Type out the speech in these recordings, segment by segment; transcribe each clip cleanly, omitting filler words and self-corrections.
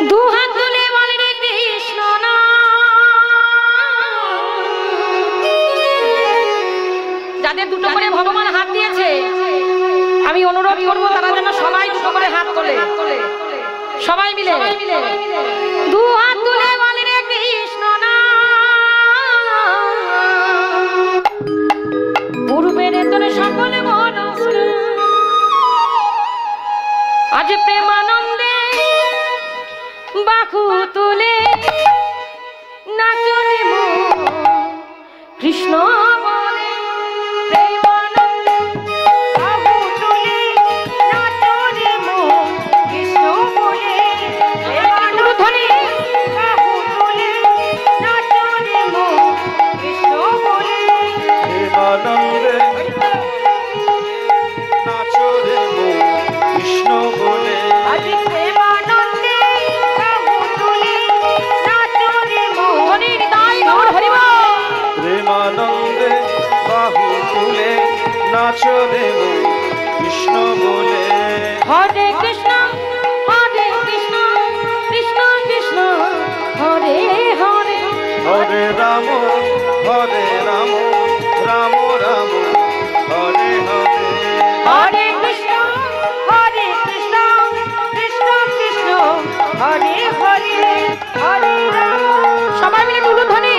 দু হাত তুলে বলে রে কৃষ্ণ না, যাদের দুটো করে ভগবান হাত দিয়েছে আমি অনুরোধ করবো তারা যেন সবাই দুটো করে হাত তোলে, সবাই মিলে দু হাত তুলে বলে রে কৃষ্ণ না। পূর্বের তোর সকলে মন আজ প্রেমানন্দে বাহু তুলে নাচরে কৃষ্ণ বলে। প্রেমানন্দে বাহু তুলে নাচরে কৃষ্ণ বলে। ধ্বনি বাহু তুলে নাচরে কৃষ্ণ বলে। প্রেমানন্দে নাচরে কৃষ্ণ বলে। আজ প্রেমানন্দে বাহু তুলে নাচরে ধ্বনির দাই গৌর হরি বল। প্রেমানন্দে বাহু তুলে নাচরে কৃষ্ণ বলে। হরে কৃষ্ণ কৃষ্ণ কৃষ্ণ হরে হরে। হরে রাম রাম রাম হরে হরে। হরে কৃষ্ণ কৃষ্ণ কৃষ্ণ হরে হরে। হরে রাম। সবাই মিলে তুলুন ধ্বনি।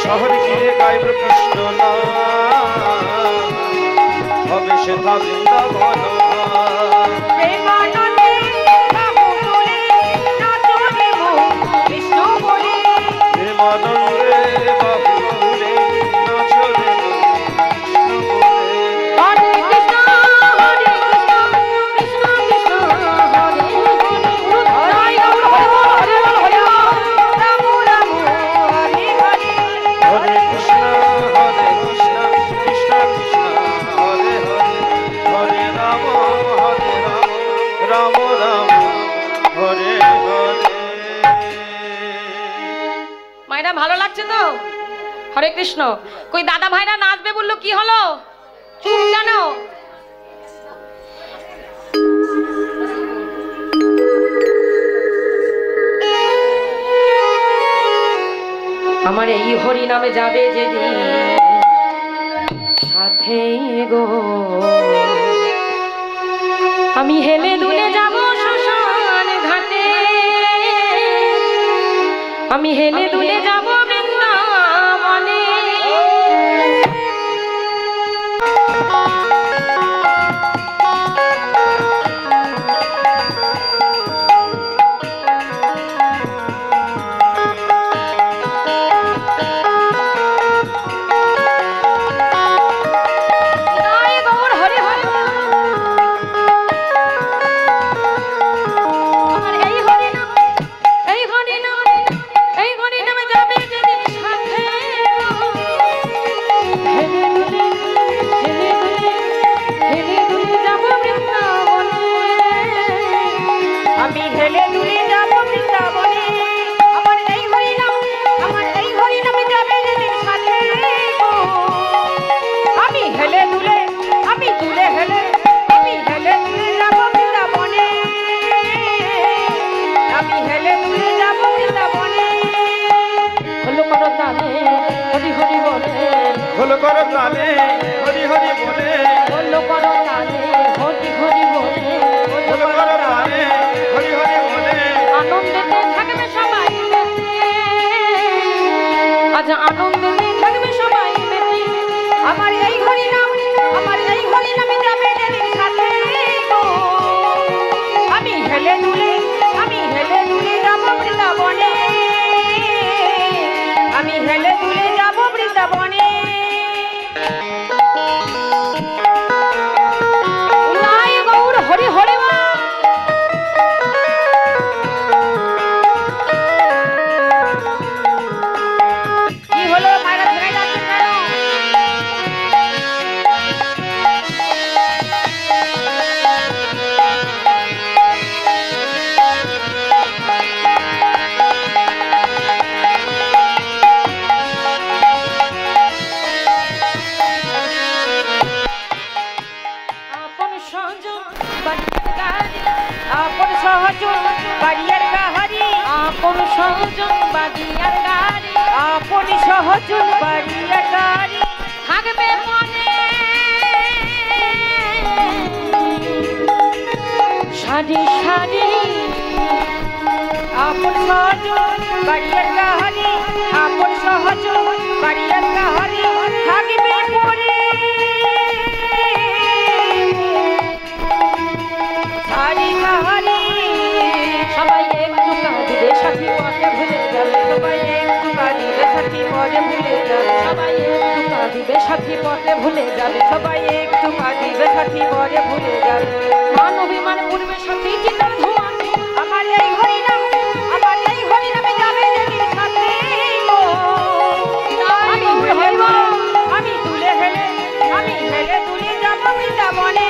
শহরে গিয়ে গাইব কৃষ্ণ নাম, হবে সেথা বৃন্দাবন। প্রেমানন্দে বাহু তুলে নাচরে কৃষ্ণ বলে। প্রেমানন্দে বাহু তুলে নাচরে কৃষ্ণ বলে। হরে কৃষ্ণ কৃষ্ণ কৃষ্ণ হরে হরে। হরে হরে রাম রাম হরে হরে। হরে কৃষ্ণ কৃষ্ণ কৃষ্ণ হরে হরে। হরে রাম রাম রাম হরে হরে। মায়েরা ভালো লাগছে তো? হরে কৃষ্ণ। কই দাদা ভাইরা নাচবে বললো, কি হলো? চুপ কেন? আমার এই হরি নামে যাবে যেদিন সাথে গো, আমি হেলে দুলে যাব শ্মশান ঘাটে। আমি হেলে দুলে যাব বৃন্দাবনে। এই হরি নামে বৃন্দাবনে উলাই গৌর হরি হরি বল। কি হলো মায়েরা থেমে যাচ্ছেন কেন? আপন সহজন বাড়িয়ার গাহারি আপন সহজন বাড়িয়ার গাহারি আপন সহজন বাড়িয়ার গাহারি থাকবে মনে সারি সারি আপন সহজন বাড়িয়ার গাহারি আপন সহজন বাড়িয়ার গাহারি থাকবে পরে সারি গাহারি সবাই একটু কাঁদিবে সাথী পরে ভুলে যাবে সবাই একটু কাঁদিবে সাথী পরে ভুলে যাবে সবাই একটু কাঁদিবে সাথী পরে ভুলে যাবে সবাই একটু কাঁদিবে সাথী পরে ভুলে যাবে মান অভিমান পূর্বে সাথী চিন্তার ধোঁয়া আমার এই হরিনামে যাবে যেদিন সাথে আমি তুলে হেলে তুলে যাবো বৃন্দাবনে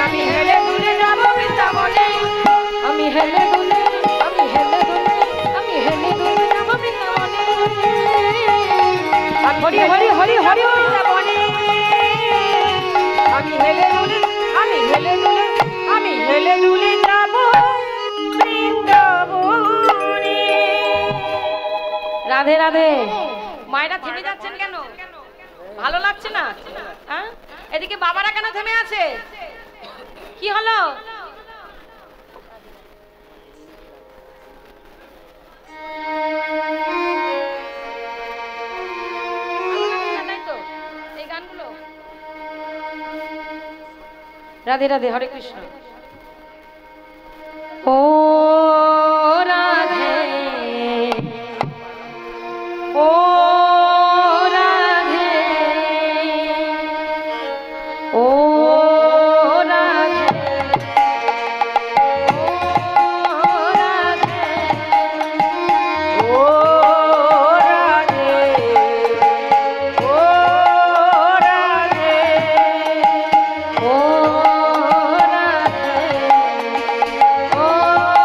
আমি হেলে দুলে যাব বৃন্দাবনে আমি হেলে দুলে যাব বৃন্দাবনে হরি হরি হরি হরি বৃন্দাবনে আমি হেলে দুলে যাব বৃন্দাবনে। রাধে রাধে। মায়েরা থেমে যাচ্ছেন কেন? ভালো লাগছে না? হ্যাঁ, এদিকে বাবারা কেন থেমে আছে? কি হলো? এই গানগুলো রাধে রাধে হরে কৃষ্ণ। ও রাধে ও রাধে ও Oh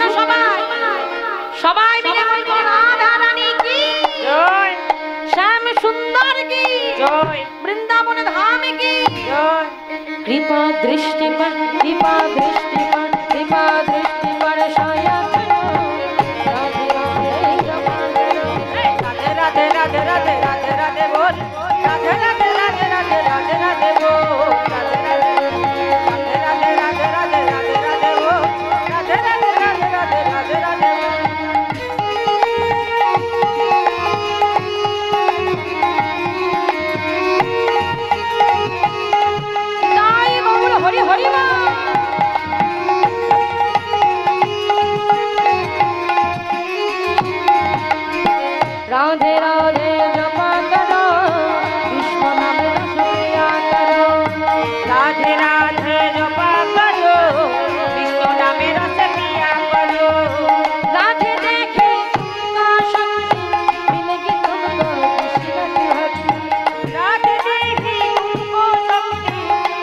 যেন সবাই সবাই মিলে বলবো রাধা রানী কি জয় শ্যাম সুন্দর কি জয় বৃন্দাবন ধাম কি জয় কৃপা দৃষ্টি পর কৃপা দৃষ্টি পর কৃপা দৃষ্টি পর সয়াত রাধে রাধে রাধে রাধে রাধে বল রাধে রাধে রাধে রাধে রাধে রাধে বল রাধে রাধে রাধে রাধে রাধে রাধে রাধে বল রাধে রাধে রাধে রাধে রাধে রাধে তাই গৌর হরি হরি বল राधे राधे जपा करो विश्व नाम रस प्रिया करो राधे राधे जपा करो विश्व नाम रस प्रिया करो राधे देखे का शक्ति मिलेगी तुमको कृष्ण की भक्ति राधे देखे तुमको शक्ति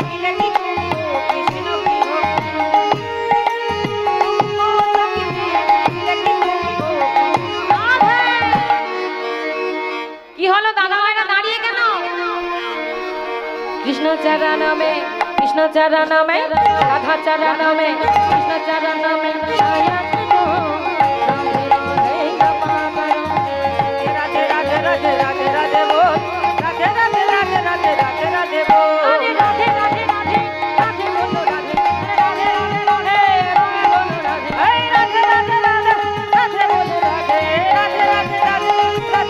मिलेगी तुमको कृष्ण की भक्ति तुमको शक्ति मिलेगी तुमको राधे কি হলো দাদা ভাইরা দাঁড়িয়ে কেন কৃষ্ণ চরণ মে রাধা চরণ মে কৃষ্ণ চরণ মে আয়াত দো রাধে রাধে জপা করো রাধে রাধে রাধে রাধে রাধে বল রাধে রাধে রাধে রাধে রাধে রাধে বল আরে রাধে রাধে রাধে রাধে বলো রাধে রাধে রাধে রাধে বলো রাধে এই রাধে রাধে রাধে রাধে বলো রাধে রাধে রাধে রাধে রাধে বলো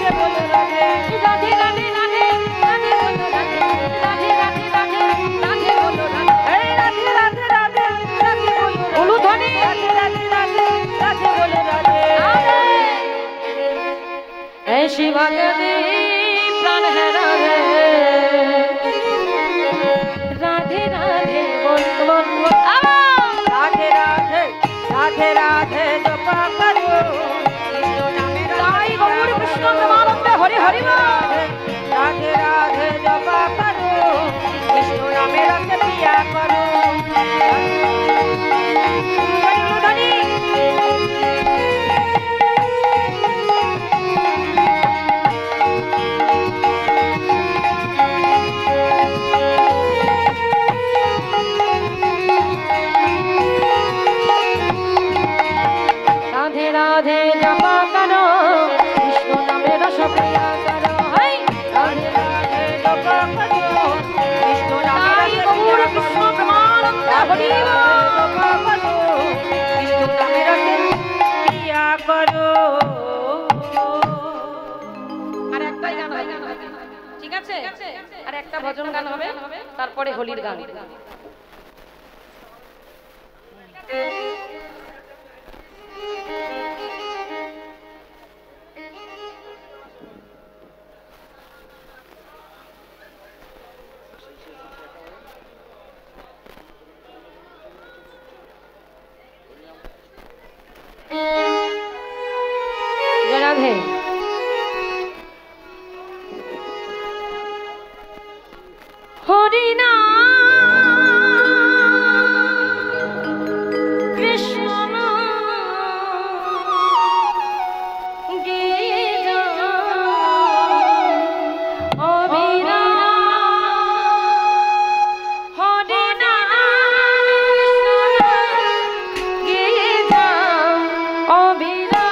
রাধে রাধে রাধে রাধে রাধে বলো রাধে রাধে রাধে রাধে রাধে বলো রাধে এই রাধে রাধে রাধে রাধে বলো বলো ধ্বনি রাধে রাধে রাধে রাধে বলো রাধে ऐसी भक्ति प्राण है राधे राधे राधे बोल बोल बोल राधे राधे राधे राधे जपा करो कृष्ण नामे राई गौर कृष्ण प्रेमानंदे हरि हरि राधे राधे जपा करो कृष्ण नामे रस पिया करो धनी राधे राधे जपा करो कृष्ण नामे रस प्रिया करो हाय राधे राधे जपा करो कृष्ण नामे रस प्रिया कृष्ण प्रेमानंद हरि जपा करो कृष्ण नामे रस प्रिया करो আর একটাই গান হবে ঠিক আছে আর একটা ভজন গান হবে তারপরে হোলির গান राधे हरि कृष्ण गीता अभिरा हरि गीता अभिरा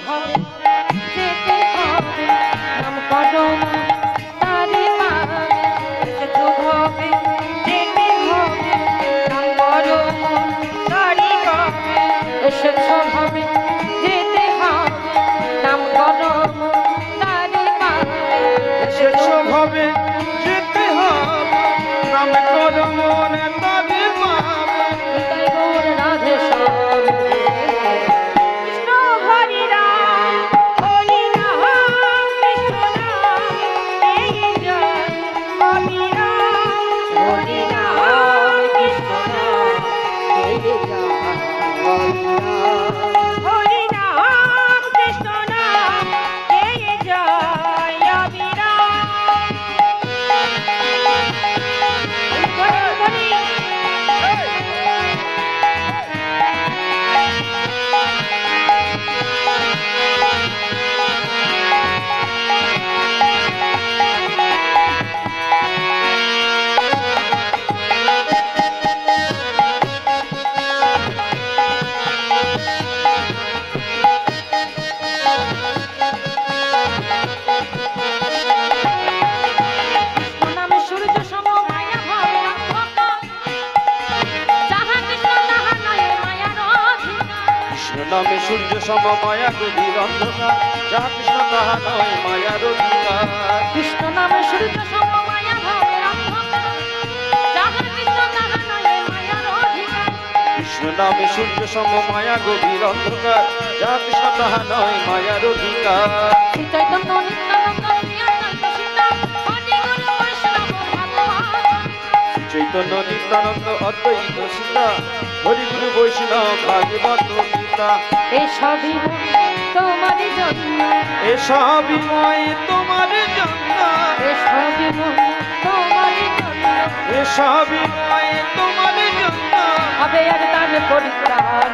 ভাবে যেতে হবে নাম করো তারে পাবে ভাবে হরি নাম কৃষ্ণ নাম গে যায় হরি নাম কৃষ্ণ নাম গে যায় নামে সূর্য সম মায়া গভীর অন্ধকার যাহা কৃষ্ণ তাহা নয় মায়ার অধিকার কৃষ্ণ নামে সূর্য সম মায়া ভবের অন্ধকার যাহা কৃষ্ণ তাহা নয় মায়ার অধিকার কৃষ্ণ নামে সূর্য সম মায়া গভীর অন্ধকার যাহা কৃষ্ণ তাহা নয় মায়ার অধিকার শ্রী চৈতন্য নিত্যানন্দ নিত্যানন্দ সীতা হরি গুরু বৈষ্ণব ভগবান চৈতন্য নিত্যানন্দ অদ্বৈত সীতা হরি গুরু বৈষ্ণব ভাগবত গীতা এসবই তোমার জন্য এসবই মই তোমার জন্য এসবই তোমার জন্য এসবই মই তোমার জন্য হবে আর তার পরিত্রাণ